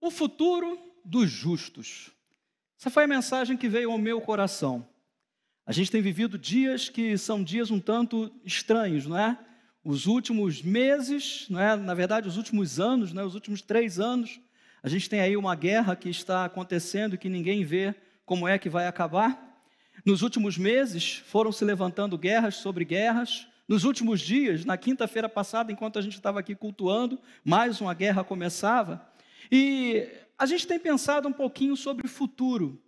O futuro dos justos. Essa foi a mensagem que veio ao meu coração. A gente tem vivido dias que são dias um tanto estranhos, não é? Os últimos meses, não é? Na verdade, os últimos anos, os últimos 3 anos, a gente tem aí uma guerra que está acontecendo e que ninguém vê como é que vai acabar. Nos últimos meses, foram se levantando guerras sobre guerras. Nos últimos dias, na quinta-feira passada, enquanto a gente estava aqui cultuando, mais uma guerra começava. E a gente tem pensado um pouquinho sobre o futuro.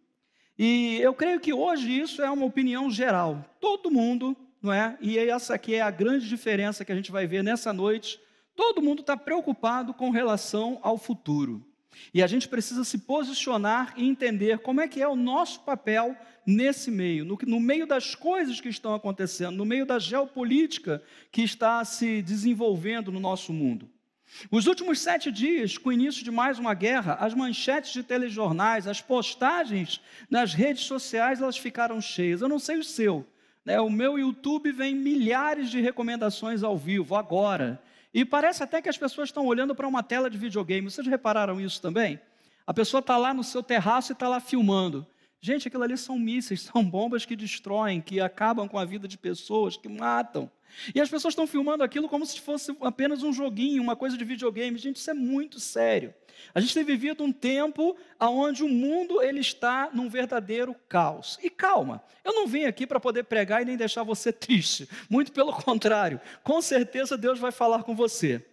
E eu creio que hoje isso é uma opinião geral. Todo mundo, não é? E essa aqui é a grande diferença que a gente vai ver nessa noite. Todo mundo está preocupado com relação ao futuro. E a gente precisa se posicionar e entender como é que é o nosso papel nesse meio, no meio das coisas que estão acontecendo, no meio da geopolítica que está se desenvolvendo no nosso mundo. Os últimos 7 dias, com o início de mais uma guerra, as manchetes de telejornais, as postagens nas redes sociais, elas ficaram cheias. Eu não sei o seu, né? O meu YouTube vem milhares de recomendações ao vivo, agora. E parece até que as pessoas estão olhando para uma tela de videogame. Vocês repararam isso também? A pessoa está lá no seu terraço e está lá filmando. Gente, aquilo ali são mísseis, são bombas que destroem, que acabam com a vida de pessoas, que matam. E as pessoas estão filmando aquilo como se fosse apenas um joguinho, uma coisa de videogame. Gente, isso é muito sério. A gente tem vivido um tempo onde o mundo ele está num verdadeiro caos. E calma, eu não vim aqui para poder pregar e nem deixar você triste. Muito pelo contrário, com certeza Deus vai falar com você.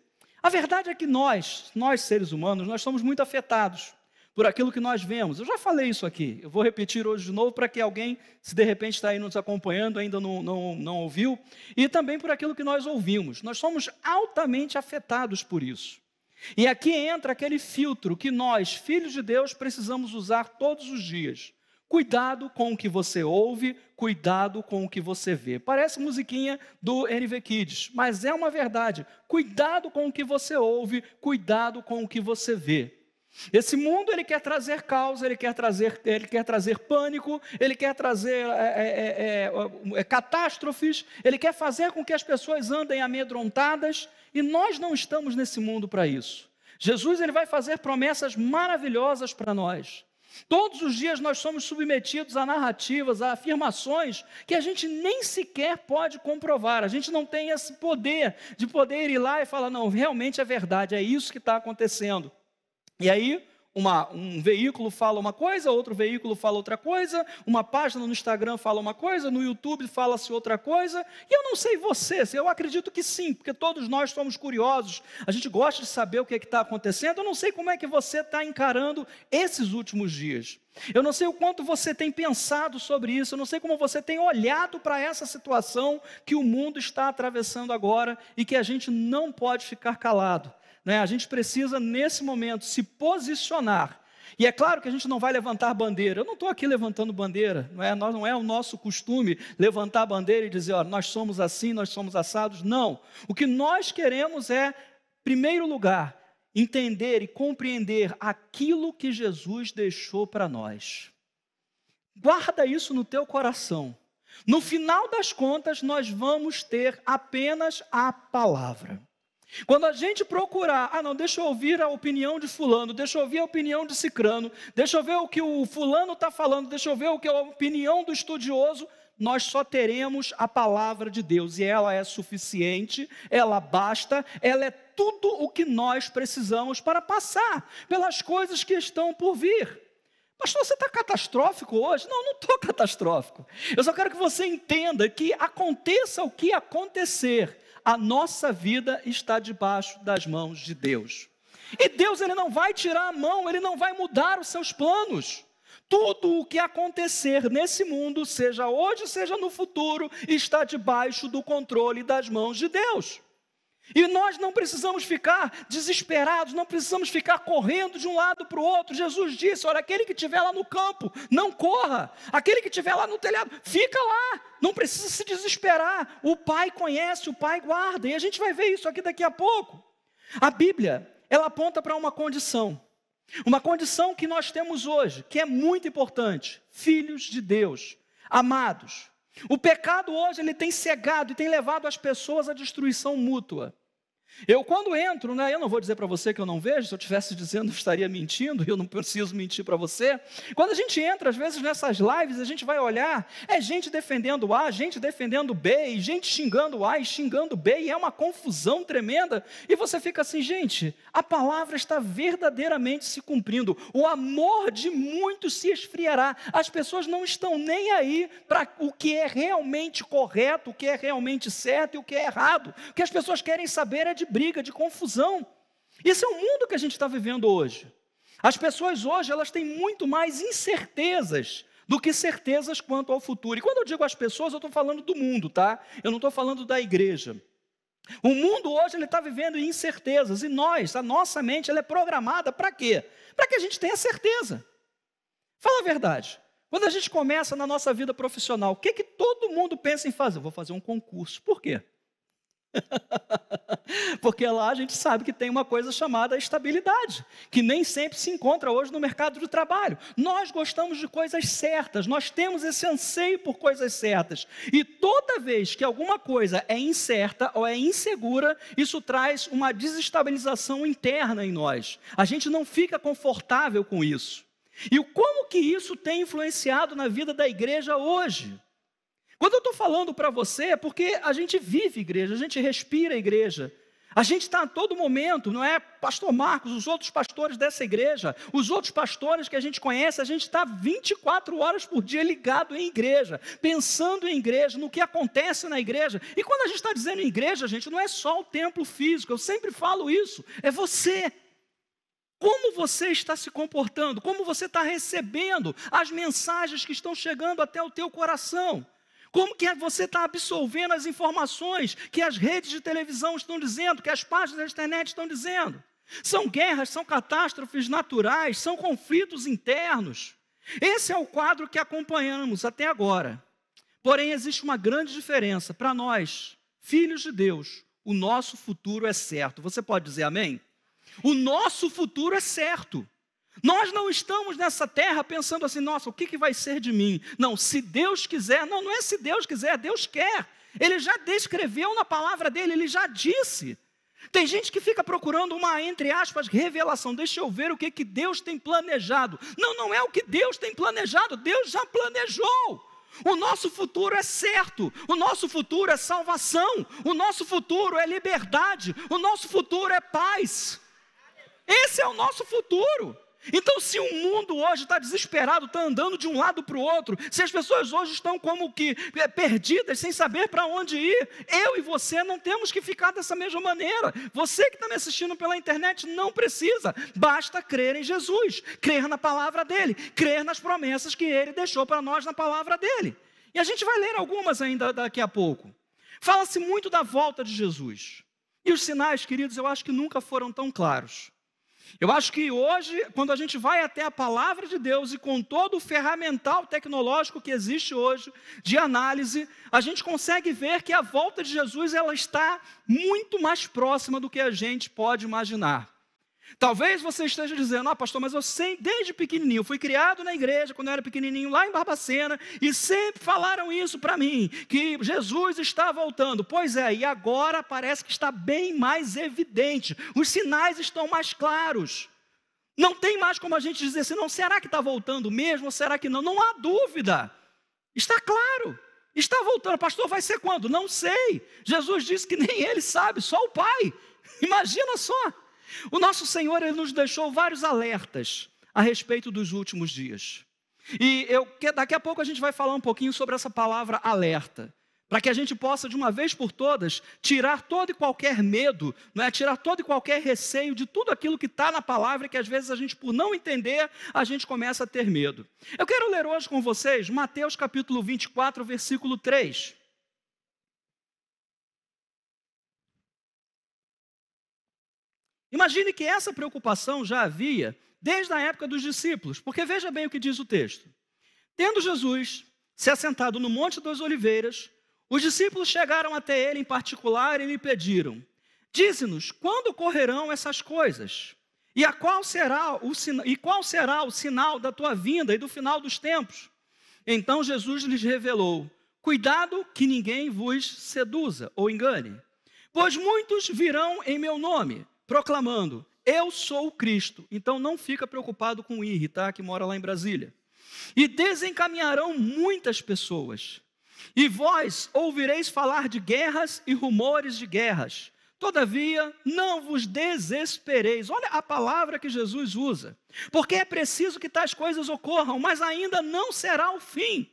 A verdade é que nós seres humanos, nós somos muito afetados por aquilo que nós vemos. Eu já falei isso aqui, eu vou repetir hoje de novo para que alguém, se de repente está aí nos acompanhando, ainda não ouviu, e também por aquilo que nós ouvimos. Nós somos altamente afetados por isso. E aqui entra aquele filtro que nós, filhos de Deus, precisamos usar todos os dias. Cuidado com o que você ouve, cuidado com o que você vê. Parece musiquinha do NV Kids, mas é uma verdade. Cuidado com o que você ouve, cuidado com o que você vê. Esse mundo ele quer trazer caos, ele quer trazer pânico, ele quer trazer catástrofes, ele quer fazer com que as pessoas andem amedrontadas, e nós não estamos nesse mundo para isso. Jesus ele vai fazer promessas maravilhosas para nós. Todos os dias nós somos submetidos a narrativas, a afirmações que a gente nem sequer pode comprovar. A gente não tem esse poder de poder ir lá e falar, não, realmente é verdade, é isso que está acontecendo. E aí, um veículo fala uma coisa, outro veículo fala outra coisa, uma página no Instagram fala uma coisa, no YouTube fala-se outra coisa, e eu não sei você, eu acredito que sim, porque todos nós somos curiosos, a gente gosta de saber o que está acontecendo. Eu não sei como é que você está encarando esses últimos dias, eu não sei o quanto você tem pensado sobre isso, eu não sei como você tem olhado para essa situação que o mundo está atravessando agora e que a gente não pode ficar calado. A gente precisa, nesse momento, se posicionar. E é claro que a gente não vai levantar bandeira. Eu não estou aqui levantando bandeira. Não é o nosso costume levantar bandeira e dizer, nós somos assim, nós somos assados. Não. O que nós queremos é, em primeiro lugar, entender e compreender aquilo que Jesus deixou para nós. Guarda isso no teu coração. No final das contas, nós vamos ter apenas a palavra. Quando a gente procurar, deixa eu ouvir a opinião de fulano, deixa eu ouvir a opinião de cicrano, deixa eu ver o que o fulano está falando, deixa eu ver o que é a opinião do estudioso, nós só teremos a palavra de Deus, e ela é suficiente, ela basta, ela é tudo o que nós precisamos para passar pelas coisas que estão por vir. Pastor, você está catastrófico hoje? Não estou catastrófico. Eu só quero que você entenda que aconteça o que acontecer, a nossa vida está debaixo das mãos de Deus. E Deus ele não vai tirar a mão, ele não vai mudar os seus planos. Tudo o que acontecer nesse mundo, seja hoje, seja no futuro, está debaixo do controle das mãos de Deus. E nós não precisamos ficar desesperados, não precisamos ficar correndo de um lado para o outro. Jesus disse, aquele que estiver lá no campo, não corra. Aquele que estiver lá no telhado, fica lá. Não precisa se desesperar. O Pai conhece, o Pai guarda. E a gente vai ver isso aqui daqui a pouco. A Bíblia, ela aponta para uma condição. Uma condição que nós temos hoje, que é muito importante. Filhos de Deus, amados. O pecado hoje ele tem cegado e tem levado as pessoas à destruição mútua. Quando entro, né, eu não vou dizer para você que eu não vejo, se eu estivesse dizendo eu estaria mentindo, e eu não preciso mentir para você. Quando a gente entra, às vezes, nessas lives, a gente vai olhar, é gente defendendo A, gente defendendo B, e gente xingando A e xingando B, e é uma confusão tremenda, e você fica assim, gente, a palavra está verdadeiramente se cumprindo, o amor de muitos se esfriará, as pessoas não estão nem aí para o que é realmente correto, o que é realmente certo e o que é errado, o que as pessoas querem saber é de briga, de confusão. Esse é o mundo que a gente está vivendo hoje. As pessoas hoje, elas têm muito mais incertezas do que certezas quanto ao futuro. E quando eu digo as pessoas, eu estou falando do mundo, tá? Eu não estou falando da igreja. O mundo hoje, ele está vivendo incertezas, e a nossa mente, ela é programada para quê? Para que a gente tenha certeza. Fala a verdade. Quando a gente começa na nossa vida profissional, o que todo mundo pensa em fazer? Eu vou fazer um concurso. Por quê? Porque lá a gente sabe que tem uma coisa chamada estabilidade, que nem sempre se encontra hoje no mercado de trabalho. Nós gostamos de coisas certas, nós temos esse anseio por coisas certas. E toda vez que alguma coisa é incerta ou é insegura, isso traz uma desestabilização interna em nós. A gente não fica confortável com isso. E como que isso tem influenciado na vida da igreja hoje? Quando eu estou falando para você, é porque a gente vive igreja, a gente respira igreja. A gente está a todo momento, não é? Pastor Marcos, os outros pastores dessa igreja, os outros pastores que a gente conhece, a gente está 24 horas por dia ligado em igreja, pensando em igreja, no que acontece na igreja. E quando a gente está dizendo em igreja, gente, não é só o templo físico, eu sempre falo isso, é você. Como você está se comportando, como você está recebendo as mensagens que estão chegando até o teu coração. Como que você está absorvendo as informações que as redes de televisão estão dizendo, que as páginas da internet estão dizendo? São guerras, são catástrofes naturais, são conflitos internos. Esse é o quadro que acompanhamos até agora. Porém, existe uma grande diferença. Para nós, filhos de Deus, o nosso futuro é certo. Você pode dizer amém? O nosso futuro é certo. Nós não estamos nessa terra pensando assim, nossa, o que vai ser de mim? Não, se Deus quiser, não é se Deus quiser, Deus quer. Ele já descreveu na palavra dele, ele já disse. Tem gente que fica procurando uma, entre aspas, revelação. Deixa eu ver o que Deus tem planejado. Não é o que Deus tem planejado, Deus já planejou. O nosso futuro é certo, o nosso futuro é salvação, o nosso futuro é liberdade, o nosso futuro é paz. Esse é o nosso futuro. Então, se o mundo hoje está desesperado, está andando de um lado para o outro, se as pessoas hoje estão como que perdidas, sem saber para onde ir, eu e você não temos que ficar dessa mesma maneira. Você que está me assistindo pela internet não precisa, basta crer em Jesus, crer na palavra dele, crer nas promessas que ele deixou para nós na palavra dele. E a gente vai ler algumas ainda daqui a pouco. Fala-se muito da volta de Jesus. E os sinais, queridos, eu acho que nunca foram tão claros. Eu acho que hoje, quando a gente vai até a palavra de Deus e com todo o ferramental tecnológico que existe hoje, de análise, a gente consegue ver que a volta de Jesus ela está muito mais próxima do que a gente pode imaginar. Talvez você esteja dizendo, pastor, mas eu sei desde pequenininho, eu fui criado na igreja quando eu era pequenininho lá em Barbacena e sempre falaram isso para mim, que Jesus está voltando. Pois é, e agora parece que está bem mais evidente, os sinais estão mais claros. Não tem mais como a gente dizer assim, não, será que está voltando mesmo ou será que não? Não há dúvida, está claro, está voltando. Pastor, vai ser quando? Não sei, Jesus disse que nem ele sabe, só o Pai, imagina só. O nosso Senhor, Ele nos deixou vários alertas a respeito dos últimos dias. E daqui a pouco a gente vai falar um pouquinho sobre essa palavra alerta, para que a gente possa, de uma vez por todas, tirar todo e qualquer medo, tirar todo e qualquer receio de tudo aquilo que está na palavra, que às vezes a gente, por não entender, a gente começa a ter medo. Eu quero ler hoje com vocês Mateus capítulo 24, versículo 3. Imagine que essa preocupação já havia desde a época dos discípulos, porque veja bem o que diz o texto. Tendo Jesus se assentado no Monte das Oliveiras, os discípulos chegaram até ele em particular e lhe pediram, dize-nos, quando ocorrerão essas coisas? E qual será o sinal da tua vinda e do final dos tempos? Então Jesus lhes revelou, cuidado que ninguém vos seduza ou engane. Pois muitos virão em meu nome, proclamando, eu sou o Cristo. Então não fica preocupado com o IRI, tá? Que mora lá em Brasília. E desencaminharão muitas pessoas. E vós ouvireis falar de guerras e rumores de guerras. Todavia, não vos desespereis. Olha a palavra que Jesus usa. Porque é preciso que tais coisas ocorram, mas ainda não será o fim.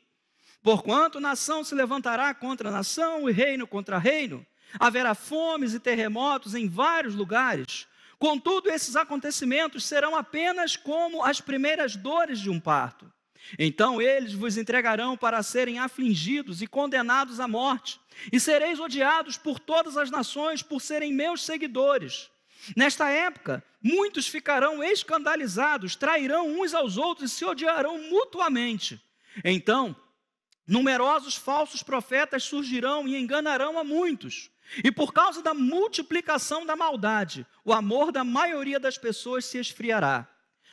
Porquanto nação se levantará contra nação e reino contra reino. Haverá fomes e terremotos em vários lugares. Contudo, esses acontecimentos serão apenas como as primeiras dores de um parto. Então eles vos entregarão para serem afligidos e condenados à morte, e sereis odiados por todas as nações por serem meus seguidores. Nesta época, muitos ficarão escandalizados, trairão uns aos outros e se odiarão mutuamente. Então, numerosos falsos profetas surgirão e enganarão a muitos. E por causa da multiplicação da maldade, o amor da maioria das pessoas se esfriará.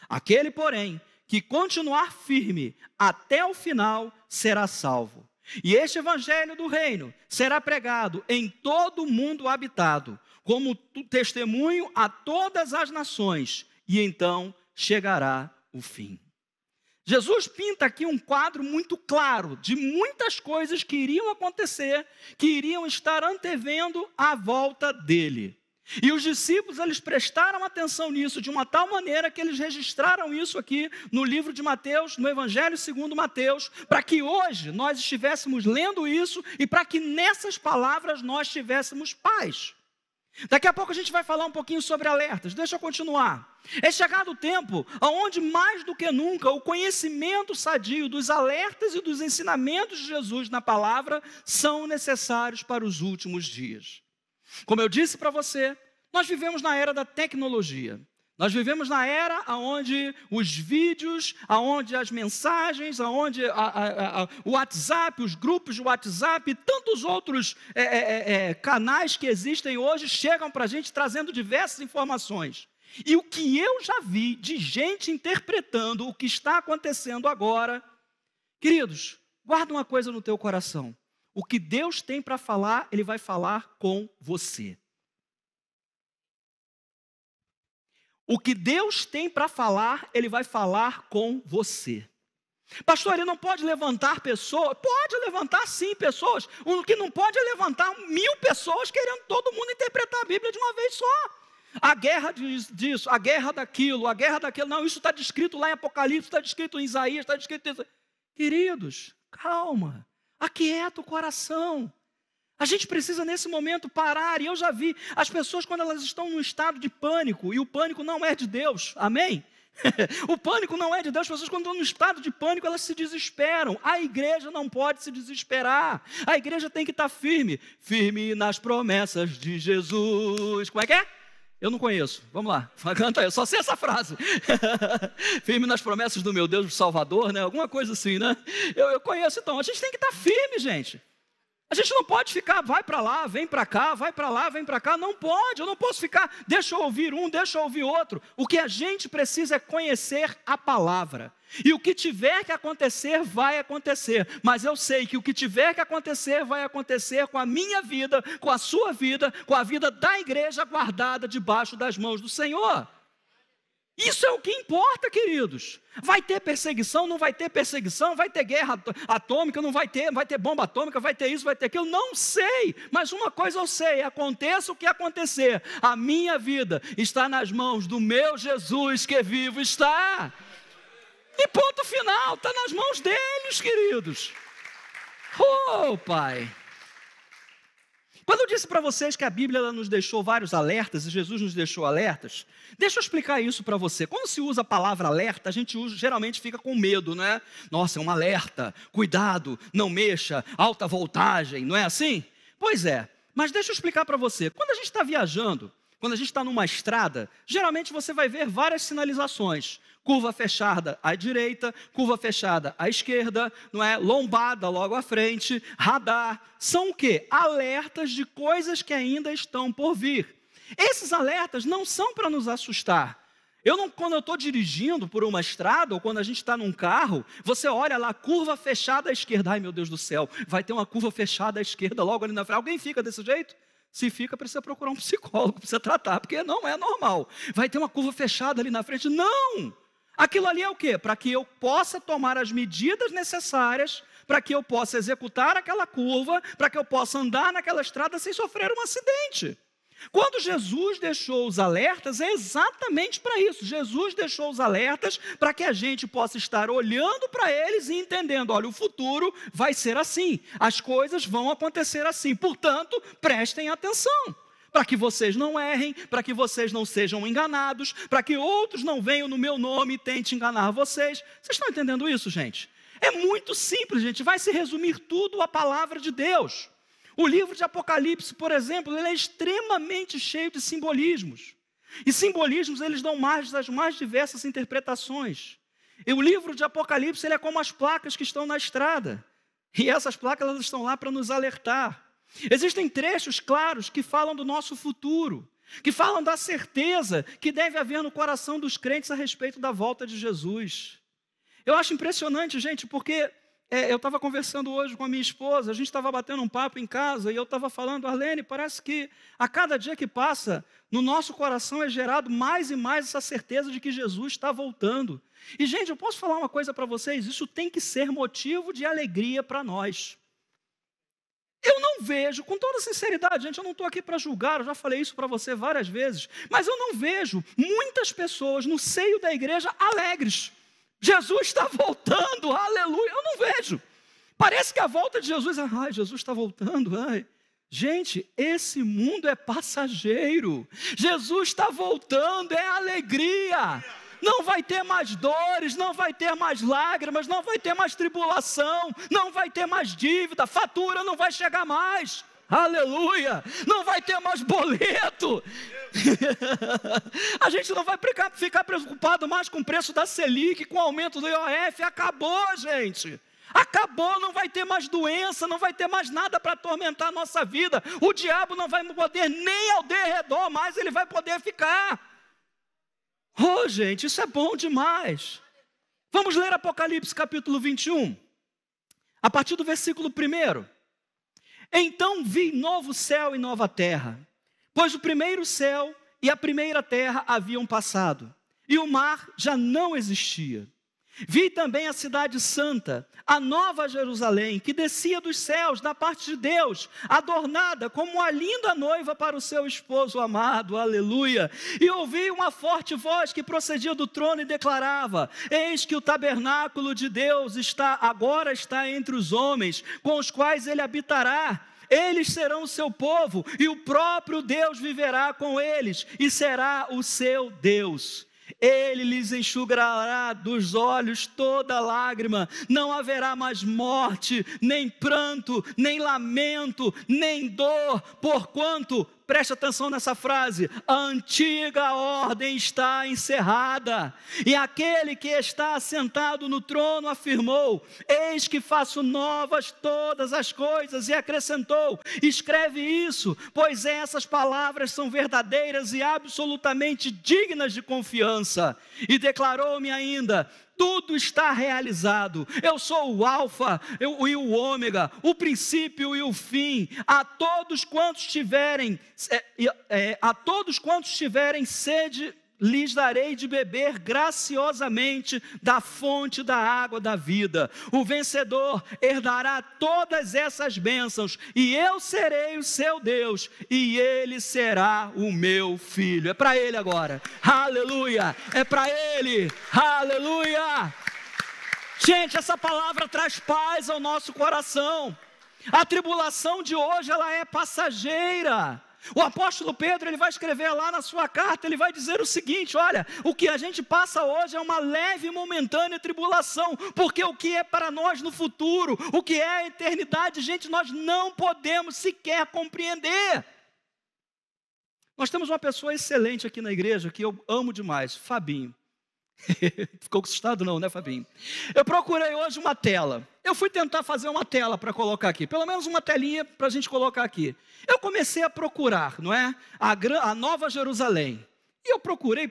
Aquele, porém, que continuar firme até o final será salvo. E este evangelho do reino será pregado em todo o mundo habitado, como testemunho a todas as nações, e então chegará o fim. Jesus pinta aqui um quadro muito claro de muitas coisas que iriam acontecer, que iriam estar antevendo a volta dele. E os discípulos, eles prestaram atenção nisso de uma tal maneira que eles registraram isso aqui no livro de Mateus, no Evangelho segundo Mateus, para que hoje nós estivéssemos lendo isso e para que nessas palavras nós tivéssemos paz. Daqui a pouco a gente vai falar um pouquinho sobre alertas, deixa eu continuar. É chegado o tempo onde mais do que nunca o conhecimento sadio dos alertas e dos ensinamentos de Jesus na palavra são necessários para os últimos dias. Como eu disse para você, nós vivemos na era da tecnologia. Nós vivemos na era onde os vídeos, onde as mensagens, onde o WhatsApp, os grupos de WhatsApp e tantos outros canais que existem hoje chegam para a gente trazendo diversas informações. E o que eu já vi de gente interpretando o que está acontecendo agora, queridos, guarda uma coisa no teu coração. O que Deus tem para falar, Ele vai falar com você. O que Deus tem para falar, Ele vai falar com você. Pastor, Ele não pode levantar pessoas? Pode levantar sim pessoas. O que não pode é levantar 1000 pessoas querendo todo mundo interpretar a Bíblia de uma vez só. A guerra disso, a guerra daquilo, a guerra daquilo. Não, isso está descrito lá em Apocalipse, está descrito em Isaías, está descrito em... Queridos, calma, aquieta o coração. A gente precisa nesse momento parar, e eu já vi as pessoas quando elas estão num estado de pânico, e o pânico não é de Deus, amém? O pânico não é de Deus, as pessoas quando estão num estado de pânico, elas se desesperam. A igreja não pode se desesperar, a igreja tem que estar firme, firme nas promessas de Jesus. Como é que é? Eu não conheço, vamos lá, canta aí, eu só sei essa frase. Firme nas promessas do meu Deus Salvador, né? Alguma coisa assim, né? Eu conheço, então, a gente tem que estar firme, gente. A gente não pode ficar, vai para lá, vem para cá, vai para lá, vem para cá. Não pode, eu não posso ficar, deixa eu ouvir um, deixa eu ouvir outro. O que a gente precisa é conhecer a palavra. E o que tiver que acontecer, vai acontecer. Mas eu sei que o que tiver que acontecer, vai acontecer com a minha vida, com a sua vida, com a vida da igreja guardada debaixo das mãos do Senhor. Isso é o que importa, queridos. Vai ter perseguição, não vai ter perseguição, vai ter guerra atômica, não vai ter bomba atômica, vai ter isso, vai ter aquilo, não sei. Mas uma coisa eu sei, aconteça o que acontecer, a minha vida está nas mãos do meu Jesus que vivo está. E ponto final, está nas mãos deles, queridos. Oh, Pai. Quando eu disse para vocês que a Bíblia ela nos deixou vários alertas, e Jesus nos deixou alertas, deixa eu explicar isso para você. Quando se usa a palavra alerta, a gente geralmente fica com medo, não é? Nossa, é um alerta, cuidado, não mexa, alta voltagem, não é assim? Pois é, mas deixa eu explicar para você. Quando a gente está viajando, quando a gente está numa estrada, geralmente você vai ver várias sinalizações. Curva fechada à direita, curva fechada à esquerda, não é? Lombada logo à frente, radar. São o quê? Alertas de coisas que ainda estão por vir. Esses alertas não são para nos assustar. Quando eu estou dirigindo por uma estrada, ou quando a gente está num carro, você olha lá, curva fechada à esquerda. Ai, meu Deus do céu, vai ter uma curva fechada à esquerda logo ali na frente. Alguém fica desse jeito? Se fica, precisa procurar um psicólogo, precisa tratar, porque não é normal. Vai ter uma curva fechada ali na frente. Não! Aquilo ali é o quê? Para que eu possa tomar as medidas necessárias, para que eu possa executar aquela curva, para que eu possa andar naquela estrada sem sofrer um acidente. Quando Jesus deixou os alertas, é exatamente para isso. Jesus deixou os alertas para que a gente possa estar olhando para eles e entendendo, olha, o futuro vai ser assim, as coisas vão acontecer assim, portanto, prestem atenção, para que vocês não errem, para que vocês não sejam enganados, para que outros não venham no meu nome e tentem enganar vocês. Vocês estão entendendo isso, gente? É muito simples, gente, vai se resumir tudo à palavra de Deus. O livro de Apocalipse, por exemplo, ele é extremamente cheio de simbolismos. E simbolismos, eles dão margem às mais diversas interpretações. E o livro de Apocalipse, ele é como as placas que estão na estrada. E essas placas, elas estão lá para nos alertar. Existem trechos claros que falam do nosso futuro, que falam da certeza que deve haver no coração dos crentes a respeito da volta de Jesus. Eu acho impressionante, gente, porque eu estava conversando hoje com a minha esposa, a gente estava batendo um papo em casa, e eu estava falando, Arlene, parece que a cada dia que passa, no nosso coração é gerado mais e mais essa certeza de que Jesus está voltando. E, gente, eu posso falar uma coisa para vocês, isso tem que ser motivo de alegria para nós. Eu não vejo, com toda sinceridade, gente, eu não estou aqui para julgar, eu já falei isso para você várias vezes, mas eu não vejo muitas pessoas no seio da igreja alegres. Jesus está voltando, aleluia, eu não vejo. Parece que a volta de Jesus, Jesus está voltando, Gente, esse mundo é passageiro. Jesus está voltando, é alegria. Não vai ter mais dores, não vai ter mais lágrimas, não vai ter mais tribulação, não vai ter mais dívida, fatura não vai chegar mais. Aleluia! Não vai ter mais boleto. A gente não vai ficar preocupado mais com o preço da Selic, com o aumento do IOF. Acabou, gente. Acabou, não vai ter mais doença, não vai ter mais nada para atormentar a nossa vida. O diabo não vai poder nem ao derredor mais, ele vai poder ficar. Oh, gente, isso é bom demais. Vamos ler Apocalipse capítulo 21, a partir do versículo 1. Então vi novo céu e nova terra, pois o primeiro céu e a primeira terra haviam passado, e o mar já não existia. Vi também a cidade santa, a nova Jerusalém, que descia dos céus da parte de Deus, adornada como uma linda noiva para o seu esposo amado, aleluia. E ouvi uma forte voz que procedia do trono e declarava: eis que o tabernáculo de Deus agora está entre os homens, com os quais ele habitará. Eles serão o seu povo, e o próprio Deus viverá com eles, e será o seu Deus. Ele lhes enxugará dos olhos toda lágrima, não haverá mais morte, nem pranto, nem lamento, nem dor, porquanto, preste atenção nessa frase, a antiga ordem está encerrada. E aquele que está assentado no trono afirmou: eis que faço novas todas as coisas, e acrescentou: escreve isso, pois essas palavras são verdadeiras e absolutamente dignas de confiança. E declarou-me ainda: tudo está realizado. Eu sou o alfa e o ômega, o princípio e o fim. A todos quantos tiverem sede, lhes darei de beber graciosamente da fonte da água da vida. O vencedor herdará todas essas bênçãos, e eu serei o seu Deus, e ele será o meu filho. É para ele agora, aleluia, é para ele, aleluia. Gente, essa palavra traz paz ao nosso coração. A tribulação de hoje, ela é passageira. O apóstolo Pedro, ele vai escrever lá na sua carta, ele vai dizer o seguinte: olha, o que a gente passa hoje é uma leve e momentânea tribulação, porque o que é para nós no futuro, o que é a eternidade, gente, nós não podemos sequer compreender. Nós temos uma pessoa excelente aqui na igreja, que eu amo demais, Fabinho. Ficou assustado não, né, Fabinho? Eu procurei hoje uma tela. Eu fui tentar fazer uma tela para colocar aqui, pelo menos uma telinha para a gente colocar aqui. Eu comecei a procurar, não é? A Nova Jerusalém. E eu procurei,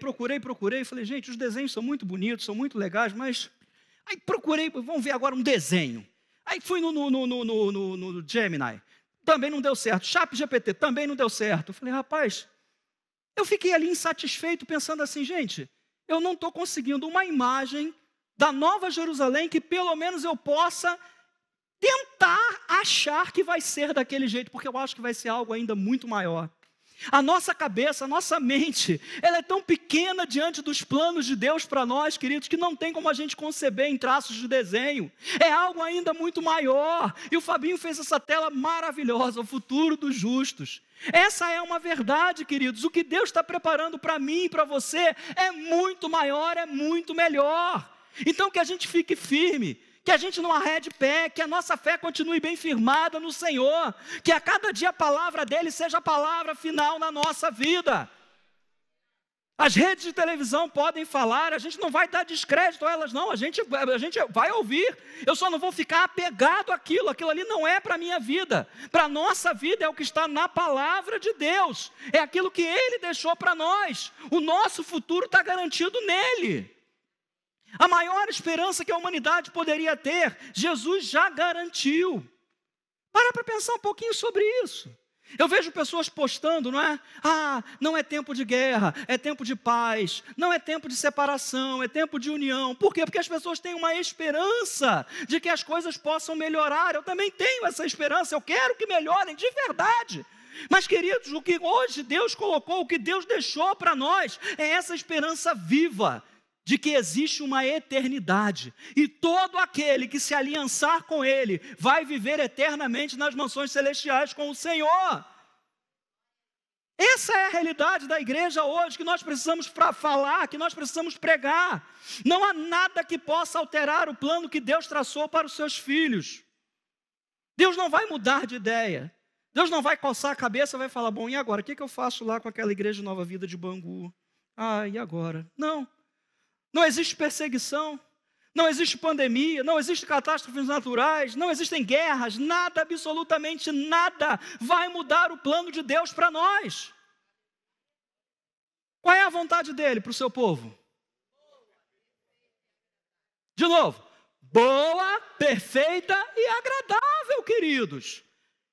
falei, gente, os desenhos são muito bonitos, são muito legais, mas... Aí procurei, vamos ver agora um desenho. Aí fui no Gemini. também não deu certo. ChatGPT, também não deu certo. Eu falei, rapaz, eu fiquei ali insatisfeito pensando assim, gente, eu não estou conseguindo uma imagem da Nova Jerusalém que pelo menos eu possa tentar achar que vai ser daquele jeito, porque eu acho que vai ser algo ainda muito maior. A nossa cabeça, a nossa mente, ela é tão pequena diante dos planos de Deus para nós, queridos, que não tem como a gente conceber em traços de desenho. É algo ainda muito maior. E o Fabinho fez essa tela maravilhosa, o futuro dos justos. Essa é uma verdade, queridos. O que Deus está preparando para mim e para você é muito maior, é muito melhor. Então que a gente fique firme, que a gente não arrede pé, que a nossa fé continue bem firmada no Senhor, que a cada dia a palavra dEle seja a palavra final na nossa vida. As redes de televisão podem falar, a gente não vai dar descrédito a elas não, a gente vai ouvir, eu só não vou ficar apegado àquilo, aquilo ali não é para a minha vida, para a nossa vida é o que está na palavra de Deus, é aquilo que Ele deixou para nós, o nosso futuro está garantido nele. A maior esperança que a humanidade poderia ter, Jesus já garantiu. Para pensar um pouquinho sobre isso. Eu vejo pessoas postando, não é? Não é tempo de guerra, é tempo de paz, não é tempo de separação, é tempo de união. Por quê? Porque as pessoas têm uma esperança de que as coisas possam melhorar. Eu também tenho essa esperança, eu quero que melhorem de verdade. Mas, queridos, o que hoje Deus colocou, o que Deus deixou para nós, é essa esperança viva de que existe uma eternidade, e todo aquele que se aliançar com Ele, vai viver eternamente nas mansões celestiais com o Senhor. Essa é a realidade da igreja hoje, que nós precisamos falar, que nós precisamos pregar. Não há nada que possa alterar o plano que Deus traçou para os seus filhos. Deus não vai mudar de ideia, Deus não vai coçar a cabeça e vai falar, bom, e agora, o que eu faço lá com aquela igreja Nova Vida de Bangu? E agora? Não existe perseguição, não existe pandemia, não existe catástrofes naturais, não existem guerras, nada, absolutamente nada vai mudar o plano de Deus para nós. Qual é a vontade dele para o seu povo? De novo, boa, perfeita e agradável, queridos.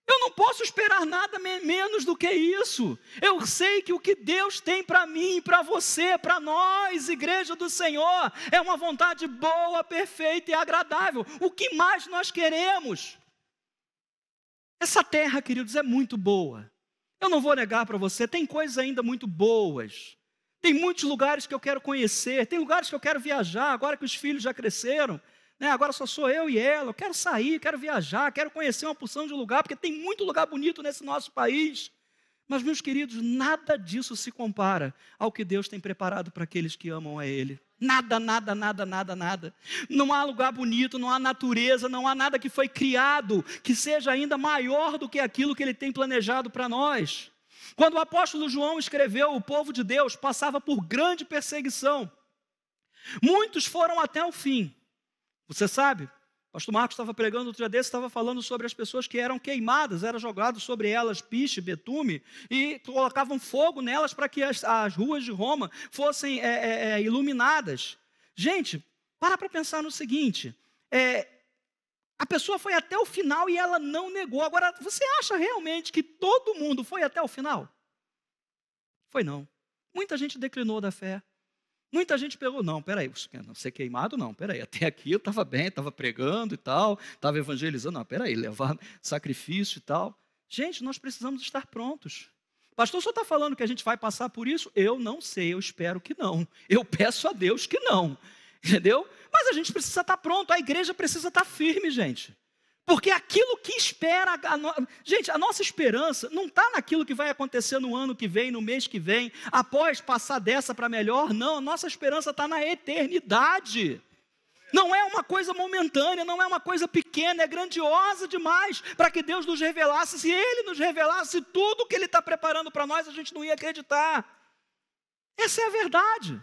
Eu não posso esperar nada menos do que isso. Eu sei que o que Deus tem para mim, para você, para nós, igreja do Senhor, é uma vontade boa, perfeita e agradável. O que mais nós queremos? Essa terra, queridos, é muito boa. Eu não vou negar para você, tem coisas ainda muito boas. Tem muitos lugares que eu quero conhecer, tem lugares que eu quero viajar, agora que os filhos já cresceram. Agora só sou eu e ela, eu quero sair, quero viajar, quero conhecer uma porção de lugar, porque tem muito lugar bonito nesse nosso país. Mas, meus queridos, nada disso se compara ao que Deus tem preparado para aqueles que amam a Ele. Nada, nada, nada, nada, nada. Não há lugar bonito, não há natureza, não há nada que foi criado que seja ainda maior do que aquilo que Ele tem planejado para nós. Quando o apóstolo João escreveu, o povo de Deus passava por grande perseguição. Muitos foram até o fim. Você sabe, o pastor Marcos estava pregando outro dia desse, estava falando sobre as pessoas que eram queimadas, era jogado sobre elas piche, betume, e colocavam fogo nelas para que as ruas de Roma fossem iluminadas. Gente, para pensar no seguinte, a pessoa foi até o final e ela não negou. Agora, você acha realmente que todo mundo foi até o final? Foi não. Muita gente declinou da fé. Muita gente pegou, não, peraí, ser queimado não, peraí, até aqui eu estava bem, estava pregando e tal, estava evangelizando, não, peraí, levar sacrifício e tal. Gente, nós precisamos estar prontos. Pastor, o senhor está falando que a gente vai passar por isso? Eu não sei, eu espero que não. Eu peço a Deus que não, entendeu? Mas a gente precisa estar pronto, a igreja precisa estar firme, gente. Porque aquilo que espera, gente, a nossa esperança não está naquilo que vai acontecer no ano que vem, no mês que vem, após passar dessa para melhor, não, a nossa esperança está na eternidade. Não é uma coisa momentânea, não é uma coisa pequena, é grandiosa demais para que Deus nos revelasse. Se Ele nos revelasse tudo o que Ele está preparando para nós, a gente não ia acreditar. Essa é a verdade.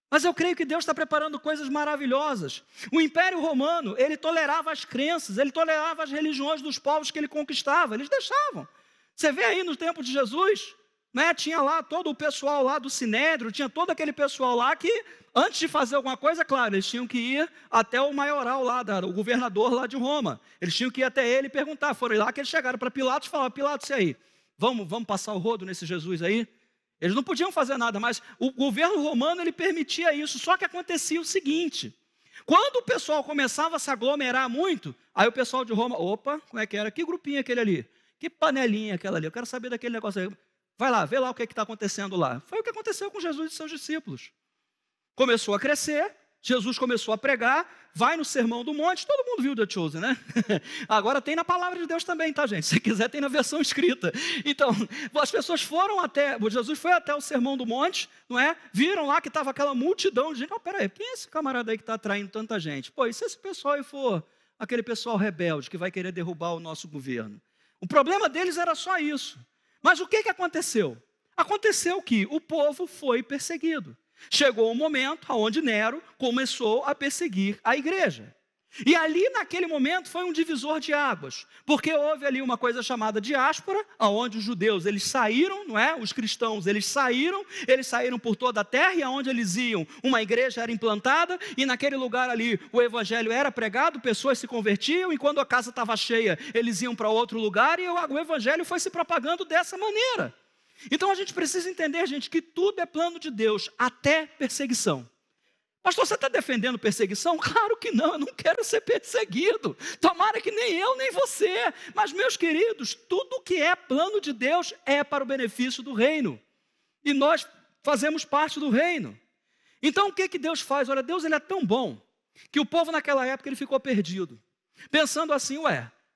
Mas eu creio que Deus está preparando coisas maravilhosas. O Império Romano, ele tolerava as crenças, ele tolerava as religiões dos povos que ele conquistava, eles deixavam. Você vê aí no tempo de Jesus, né, tinha lá todo o pessoal lá do Sinédrio, tinha todo aquele pessoal lá que, antes de fazer alguma coisa, claro, eles tinham que ir até o maioral lá, o governador lá de Roma. Eles tinham que ir até ele e perguntar. Foram lá que eles chegaram para Pilatos e falaram: Pilatos, e aí? Vamos passar o rodo nesse Jesus aí? Eles não podiam fazer nada, mas o governo romano, ele permitia isso. Só que acontecia o seguinte: quando o pessoal começava a se aglomerar muito, aí o pessoal de Roma: opa, como é que era? Que grupinho é aquele ali? Que panelinha é aquela ali? Eu quero saber daquele negócio aí. Vai lá, vê lá o que está acontecendo lá. Foi o que aconteceu com Jesus e seus discípulos. Começou a crescer, Jesus começou a pregar, vai no Sermão do Monte, todo mundo viu The Chosen, né? Agora tem na Palavra de Deus também, tá, gente? Se quiser, tem na versão escrita. Então, as pessoas foram até, Jesus foi até o Sermão do Monte, não é? Viram lá que estava aquela multidão de gente. Oh, peraí, quem é esse camarada aí que está atraindo tanta gente? Pô, e se esse pessoal aí for aquele pessoal rebelde que vai querer derrubar o nosso governo? O problema deles era só isso. Mas o que aconteceu? Aconteceu que o povo foi perseguido. Chegou um momento onde Nero começou a perseguir a igreja. E ali naquele momento foi um divisor de águas, porque houve ali uma coisa chamada diáspora, onde os judeus eles saíram, não é? Os cristãos eles saíram por toda a terra, e aonde eles iam, uma igreja era implantada, e naquele lugar ali o evangelho era pregado, pessoas se convertiam, e quando a casa estava cheia, eles iam para outro lugar, e o evangelho foi se propagando dessa maneira. Então a gente precisa entender, gente, que tudo é plano de Deus, até perseguição. Pastor, você está defendendo perseguição? Claro que não, eu não quero ser perseguido. Tomara que nem eu, nem você. Mas, meus queridos, tudo que é plano de Deus é para o benefício do reino. E nós fazemos parte do reino. Então, o que Deus faz? Olha, Deus ele é tão bom, que o povo naquela época ele ficou perdido. Pensando assim,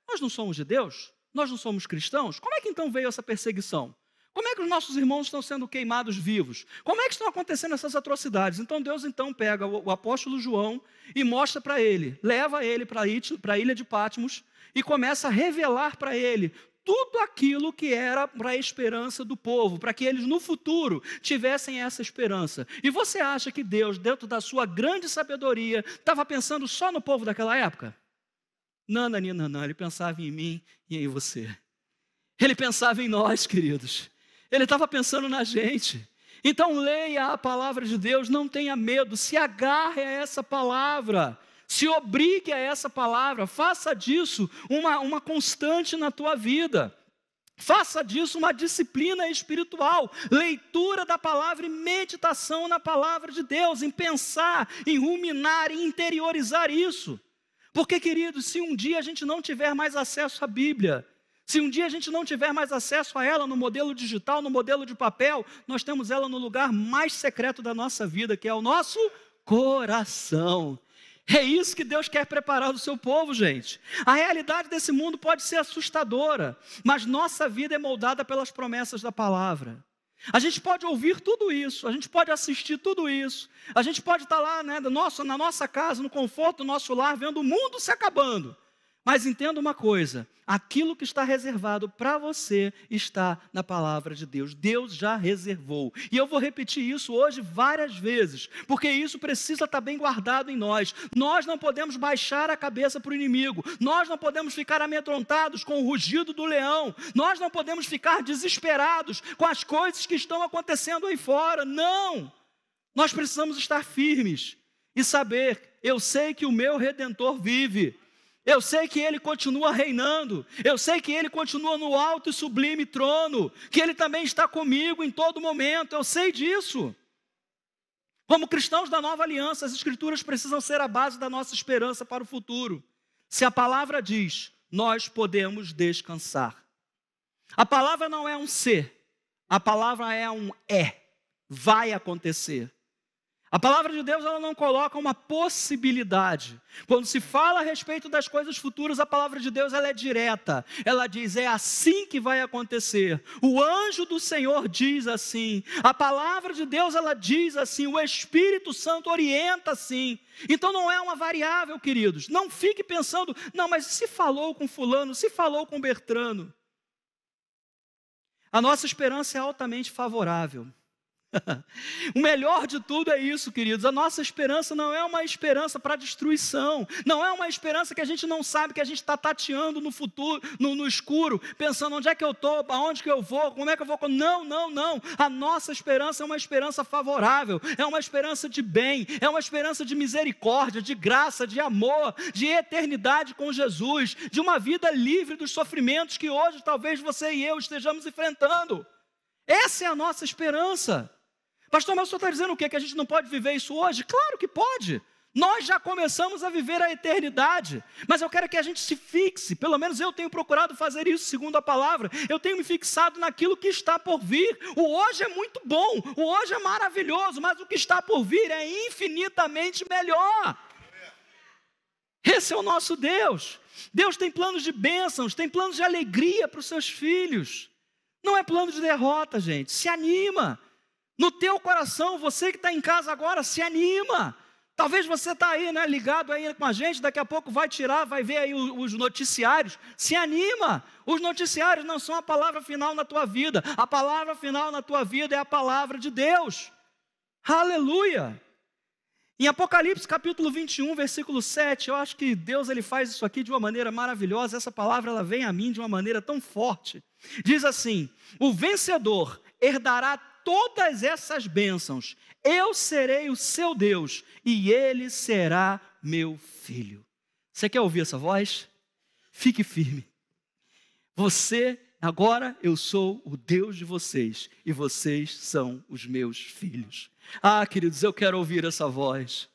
nós não somos de Deus? Nós não somos cristãos? Como é que então veio essa perseguição? Como é que os nossos irmãos estão sendo queimados vivos? Como é que estão acontecendo essas atrocidades? Então Deus pega o apóstolo João e mostra para ele, leva ele para a ilha de Patmos e começa a revelar para ele tudo aquilo que era para a esperança do povo, para que eles no futuro tivessem essa esperança. E você acha que Deus, dentro da sua grande sabedoria, estava pensando só no povo daquela época? Não, ele pensava em mim e em você. Ele pensava em nós, queridos. Ele estava pensando na gente. Então leia a palavra de Deus, não tenha medo, se agarre a essa palavra, se obrigue a essa palavra, faça disso uma constante na tua vida. Faça disso uma disciplina espiritual, leitura da palavra e meditação na palavra de Deus, em pensar, em ruminar, em interiorizar isso. Porque, queridos, se um dia a gente não tiver mais acesso à Bíblia, se um dia a gente não tiver mais acesso a ela no modelo digital, no modelo de papel, nós temos ela no lugar mais secreto da nossa vida, que é o nosso coração. É isso que Deus quer preparar do seu povo, gente. A realidade desse mundo pode ser assustadora, mas nossa vida é moldada pelas promessas da palavra. A gente pode ouvir tudo isso, a gente pode assistir tudo isso, a gente pode estar lá, né, na nossa casa, no conforto do nosso lar, vendo o mundo se acabando. Mas entenda uma coisa, aquilo que está reservado para você está na palavra de Deus. Deus já reservou. E eu vou repetir isso hoje várias vezes, porque isso precisa estar bem guardado em nós. Nós não podemos baixar a cabeça para o inimigo. Nós não podemos ficar amedrontados com o rugido do leão. Nós não podemos ficar desesperados com as coisas que estão acontecendo aí fora. Não! Nós precisamos estar firmes e saber, eu sei que o meu Redentor vive. Eu sei que Ele continua reinando, eu sei que Ele continua no alto e sublime trono, que Ele também está comigo em todo momento, eu sei disso. Como cristãos da nova aliança, as Escrituras precisam ser a base da nossa esperança para o futuro. Se a palavra diz, nós podemos descansar. A palavra não é um ser, a palavra é um vai acontecer. A palavra de Deus ela não coloca uma possibilidade. Quando se fala a respeito das coisas futuras, a palavra de Deus ela é direta. Ela diz, é assim que vai acontecer. O anjo do Senhor diz assim. A palavra de Deus ela diz assim. O Espírito Santo orienta assim. Então não é uma variável, queridos. Não fique pensando, não, mas se falou com fulano, se falou com Bertrano. A nossa esperança é altamente favorável. O melhor de tudo é isso, queridos. A nossa esperança não é uma esperança para destruição. Não é uma esperança que a gente não sabe, que a gente está tateando no futuro, no escuro, pensando onde é que eu estou, aonde que eu vou, como é que eu vou. Não, não, não. A nossa esperança é uma esperança favorável, é uma esperança de bem, é uma esperança de misericórdia, de graça, de amor, de eternidade com Jesus, de uma vida livre dos sofrimentos que hoje talvez você e eu estejamos enfrentando. Essa é a nossa esperança. Pastor, mas o senhor está dizendo o quê? Que a gente não pode viver isso hoje? Claro que pode. Nós já começamos a viver a eternidade. Mas eu quero que a gente se fixe. Pelo menos eu tenho procurado fazer isso segundo a palavra. Eu tenho me fixado naquilo que está por vir. O hoje é muito bom. O hoje é maravilhoso. Mas o que está por vir é infinitamente melhor. Esse é o nosso Deus. Deus tem planos de bênçãos, tem planos de alegria para os seus filhos. Não é plano de derrota, gente. Se anima. No teu coração, você que está em casa agora, se anima. Talvez você está aí, né, ligado aí com a gente, daqui a pouco vai ver aí os noticiários. Se anima. Os noticiários não são a palavra final na tua vida. A palavra final na tua vida é a palavra de Deus. Aleluia. Em Apocalipse capítulo 21, versículo 7, eu acho que Deus ele faz isso aqui de uma maneira maravilhosa. Essa palavra ela vem a mim de uma maneira tão forte. Diz assim: o vencedor herdará todas essas bênçãos, eu serei o seu Deus e ele será meu filho. Você quer ouvir essa voz? Fique firme. Agora eu sou o Deus de vocês e vocês são os meus filhos. Ah, queridos, eu quero ouvir essa voz.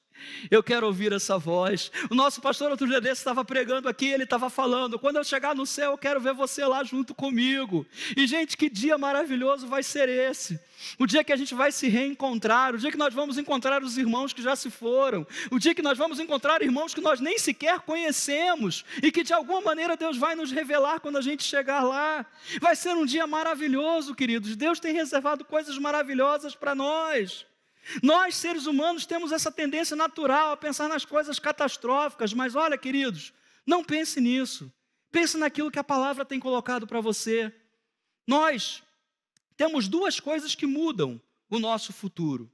Eu quero ouvir essa voz. O nosso pastor outro dia desse estava pregando aqui, ele estava falando: quando eu chegar no céu eu quero ver você lá junto comigo. E gente, que dia maravilhoso vai ser esse. O dia que a gente vai se reencontrar, o dia que nós vamos encontrar os irmãos que já se foram, o dia que nós vamos encontrar irmãos que nós nem sequer conhecemos e que de alguma maneira Deus vai nos revelar quando a gente chegar lá. Vai ser um dia maravilhoso, queridos. Deus tem reservado coisas maravilhosas para nós. Nós, seres humanos, temos essa tendência natural a pensar nas coisas catastróficas, mas olha, queridos, não pense nisso. Pense naquilo que a palavra tem colocado para você. Nós temos duas coisas que mudam o nosso futuro,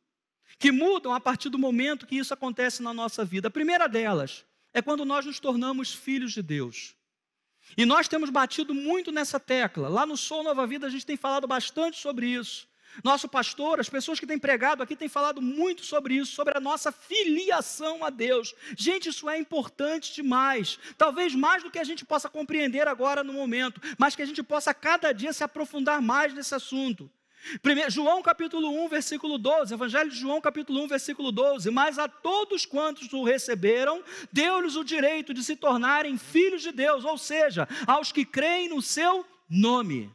que mudam a partir do momento que isso acontece na nossa vida. A primeira delas é quando nós nos tornamos filhos de Deus. E nós temos batido muito nessa tecla. Lá no Sol Nova Vida a gente tem falado bastante sobre isso. Nosso pastor, as pessoas que têm pregado aqui têm falado muito sobre isso, sobre a nossa filiação a Deus. Gente, isso é importante demais. Talvez mais do que a gente possa compreender agora no momento, mas que a gente possa cada dia se aprofundar mais nesse assunto. João capítulo 1, versículo 12, Evangelho de João capítulo 1, versículo 12, mas a todos quantos o receberam, deu-lhes o direito de se tornarem filhos de Deus, ou seja, aos que creem no seu nome.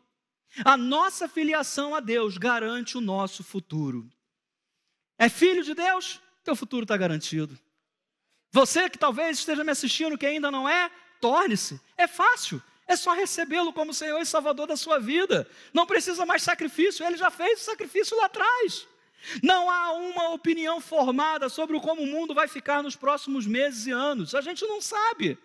A nossa filiação a Deus garante o nosso futuro. É filho de Deus? Teu futuro está garantido. Você que talvez esteja me assistindo que ainda não é, torne-se. É fácil, é só recebê-lo como Senhor e Salvador da sua vida. Não precisa mais sacrifício, Ele já fez o sacrifício lá atrás. Não há uma opinião formada sobre como o mundo vai ficar nos próximos meses e anos. A gente não sabe.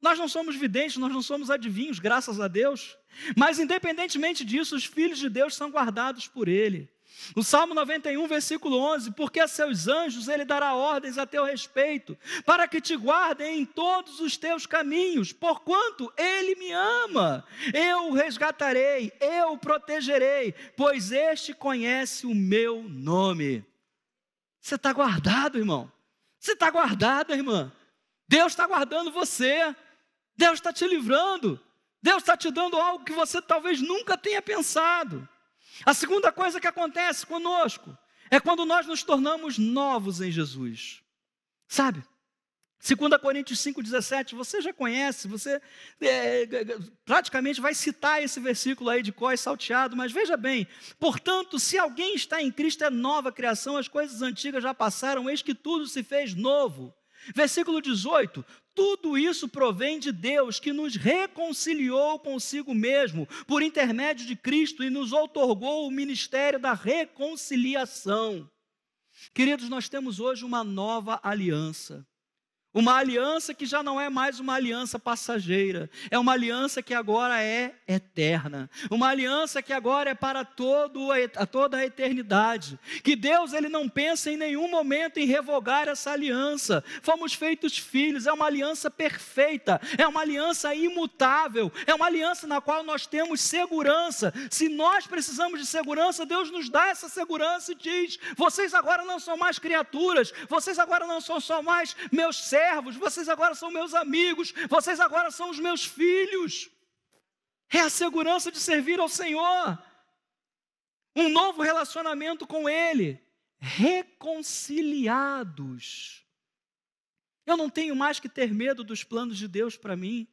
Nós não somos videntes, nós não somos adivinhos, graças a Deus. Mas independentemente disso, os filhos de Deus são guardados por Ele. O Salmo 91, versículo 11, porque a seus anjos Ele dará ordens a teu respeito, para que te guardem em todos os teus caminhos, porquanto Ele me ama. Eu o resgatarei, eu o protegerei, pois este conhece o meu nome. Você está guardado, irmão. Você está guardada, irmã. Deus está guardando você. Deus está te livrando. Deus está te dando algo que você talvez nunca tenha pensado. A segunda coisa que acontece conosco é quando nós nos tornamos novos em Jesus. Sabe? 2 Coríntios 5,17, você já conhece, você praticamente vai citar esse versículo aí de cós salteado, mas veja bem: portanto, se alguém está em Cristo, é nova criação, as coisas antigas já passaram, eis que tudo se fez novo. Versículo 18, tudo isso provém de Deus, que nos reconciliou consigo mesmo, por intermédio de Cristo, e nos outorgou o ministério da reconciliação. Queridos, nós temos hoje uma nova aliança Uma aliança que já não é mais uma aliança passageira, é uma aliança que agora é eterna, uma aliança que agora é para toda a eternidade, que Deus ele não pensa em nenhum momento em revogar essa aliança. Fomos feitos filhos, é uma aliança perfeita, é uma aliança imutável, é uma aliança na qual nós temos segurança. Se nós precisamos de segurança, Deus nos dá essa segurança e diz: vocês agora não são mais criaturas, vocês agora não são só mais meus servos, vocês agora são meus amigos, vocês agora são os meus filhos. É a segurança de servir ao Senhor, um novo relacionamento com Ele, reconciliados. Eu não tenho mais que ter medo dos planos de Deus para mim.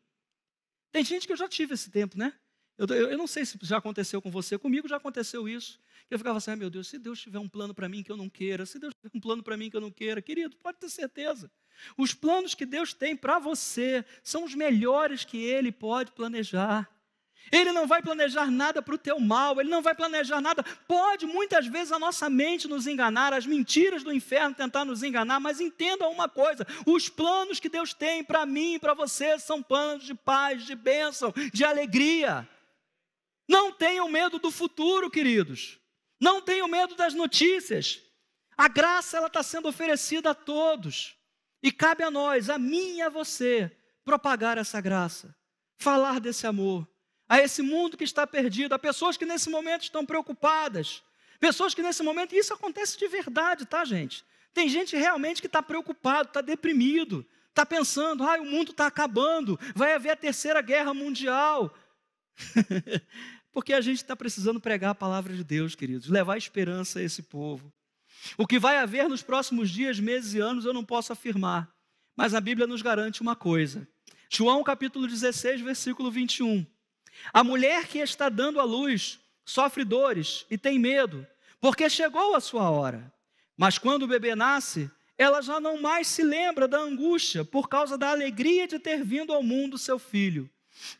Tem gente que eu já tive esse tempo, né? Eu não sei se já aconteceu com você, comigo já aconteceu isso. Eu ficava assim: meu Deus, se Deus tiver um plano para mim que eu não queira, se Deus tiver um plano para mim que eu não queira, querido, pode ter certeza. Os planos que Deus tem para você são os melhores que Ele pode planejar. Ele não vai planejar nada para o teu mal, Ele não vai planejar nada. Pode muitas vezes a nossa mente nos enganar, as mentiras do inferno tentar nos enganar, mas entenda uma coisa: os planos que Deus tem para mim e para você são planos de paz, de bênção, de alegria. Não tenham medo do futuro, queridos. Não tenham medo das notícias. A graça ela está sendo oferecida a todos. E cabe a nós, a mim e a você, propagar essa graça, falar desse amor, a esse mundo que está perdido, a pessoas que nesse momento estão preocupadas, pessoas que nesse momento, e isso acontece de verdade, tá, gente? Tem gente realmente que está preocupado, está deprimido, está pensando: o mundo está acabando, vai haver a terceira guerra mundial. Porque a gente está precisando pregar a palavra de Deus, queridos, levar esperança a esse povo. O que vai haver nos próximos dias, meses e anos, eu não posso afirmar, mas a Bíblia nos garante uma coisa. João capítulo 16, versículo 21. A mulher que está dando à luz sofre dores e tem medo, porque chegou a sua hora. Mas quando o bebê nasce, ela já não mais se lembra da angústia, por causa da alegria de ter vindo ao mundo seu filho.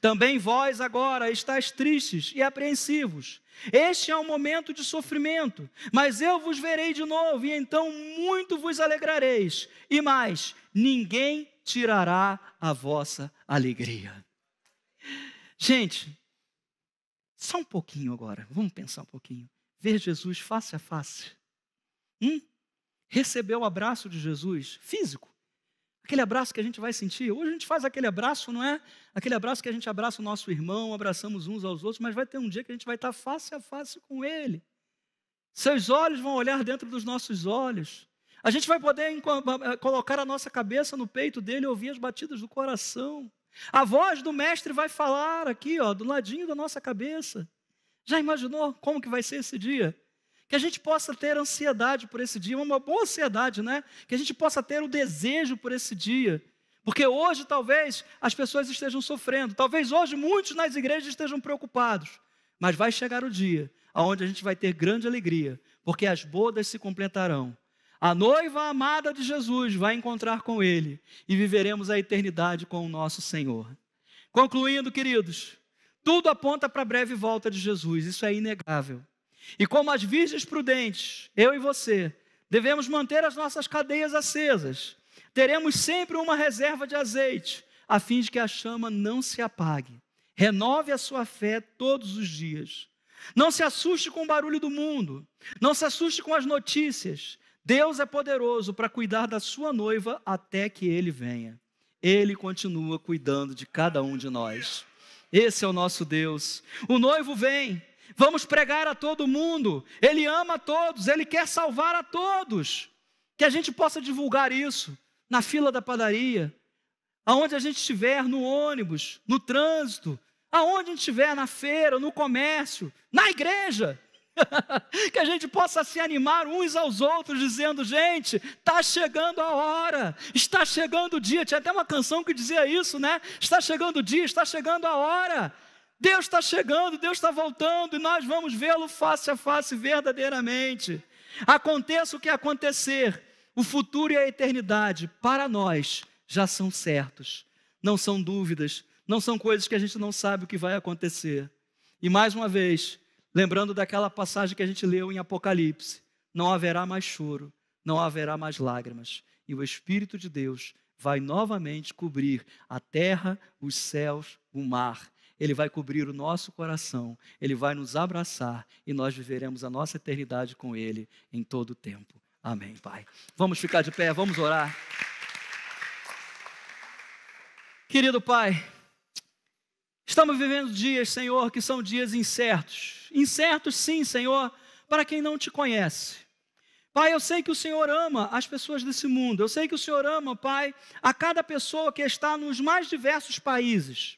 Também vós agora estáis tristes e apreensivos. Este é um momento de sofrimento, mas eu vos verei de novo, e então muito vos alegrareis. E mais, ninguém tirará a vossa alegria. Gente, só um pouquinho agora, vamos pensar um pouquinho. Ver Jesus face a face. Receber o abraço de Jesus físico. Aquele abraço que a gente vai sentir. Hoje a gente faz aquele abraço, não é? Aquele abraço que a gente abraça o nosso irmão, abraçamos uns aos outros, mas vai ter um dia que a gente vai estar face a face com Ele. Seus olhos vão olhar dentro dos nossos olhos. A gente vai poder colocar a nossa cabeça no peito dele e ouvir as batidas do coração. A voz do Mestre vai falar aqui, do ladinho da nossa cabeça. Já imaginou como que vai ser esse dia? Que a gente possa ter ansiedade por esse dia, uma boa ansiedade, né? Que a gente possa ter o desejo por esse dia. Porque hoje talvez as pessoas estejam sofrendo, talvez hoje muitos nas igrejas estejam preocupados. Mas vai chegar o dia onde a gente vai ter grande alegria, porque as bodas se completarão. A noiva amada de Jesus vai encontrar com Ele e viveremos a eternidade com o nosso Senhor. Concluindo, queridos, tudo aponta para a breve volta de Jesus, isso é inegável. E como as virgens prudentes, eu e você, devemos manter as nossas cadeias acesas. Teremos sempre uma reserva de azeite, a fim de que a chama não se apague. Renove a sua fé todos os dias. Não se assuste com o barulho do mundo, não se assuste com as notícias. Deus é poderoso para cuidar da sua noiva até que Ele venha. Ele continua cuidando de cada um de nós. Esse é o nosso Deus. O noivo vem. Vamos pregar a todo mundo. Ele ama a todos, Ele quer salvar a todos. Que a gente possa divulgar isso na fila da padaria, aonde a gente estiver, no ônibus, no trânsito, aonde a gente estiver, na feira, no comércio, na igreja. Que a gente possa se animar uns aos outros, dizendo: gente, está chegando a hora, está chegando o dia. Tinha até uma canção que dizia isso, né? Está chegando o dia, está chegando a hora. Deus está chegando, Deus está voltando, e nós vamos vê-lo face a face verdadeiramente. Aconteça o que acontecer, o futuro e a eternidade, para nós, já são certos. Não são dúvidas, não são coisas que a gente não sabe o que vai acontecer. E mais uma vez, lembrando daquela passagem que a gente leu em Apocalipse, não haverá mais choro, não haverá mais lágrimas, e o Espírito de Deus vai novamente cobrir a terra, os céus, o mar. Ele vai cobrir o nosso coração, Ele vai nos abraçar e nós viveremos a nossa eternidade com Ele em todo o tempo. Amém, Pai. Vamos ficar de pé, vamos orar. Querido Pai, estamos vivendo dias, Senhor, que são dias incertos. Incertos sim, Senhor, para quem não Te conhece. Pai, eu sei que o Senhor ama as pessoas desse mundo. Eu sei que o Senhor ama, Pai, a cada pessoa que está nos mais diversos países.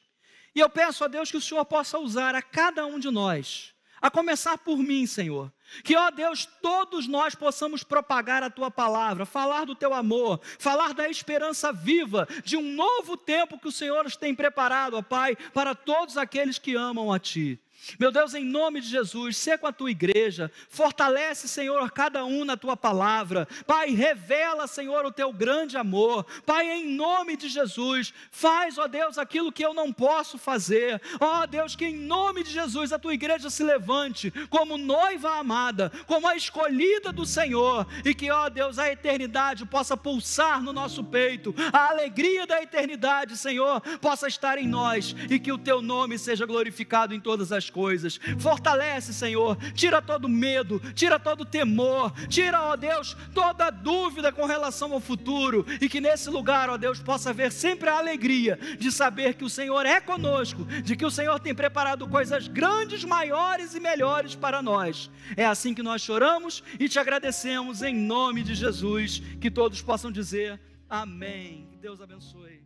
E eu peço a Deus que o Senhor possa usar a cada um de nós, a começar por mim, Senhor. Que, ó Deus, todos nós possamos propagar a Tua palavra, falar do Teu amor, falar da esperança viva, de um novo tempo que o Senhor nos tem preparado, ó Pai, para todos aqueles que amam a Ti. Meu Deus, em nome de Jesus, sê com a Tua igreja, fortalece, Senhor, cada um na Tua palavra. Pai, revela, Senhor, o Teu grande amor. Pai, em nome de Jesus, faz, ó Deus, aquilo que eu não posso fazer. Ó Deus, que em nome de Jesus a Tua igreja se levante como noiva amada, como a escolhida do Senhor, e que, ó Deus, a eternidade possa pulsar no nosso peito, a alegria da eternidade, Senhor, possa estar em nós, e que o Teu nome seja glorificado em todas as coisas. Fortalece, Senhor, tira todo medo, tira todo temor, tira, ó Deus, toda dúvida com relação ao futuro, e que nesse lugar, ó Deus, possa haver sempre a alegria de saber que o Senhor é conosco, de que o Senhor tem preparado coisas grandes, maiores e melhores para nós. É assim que nós choramos e te agradecemos em nome de Jesus. Que todos possam dizer amém. Que Deus abençoe.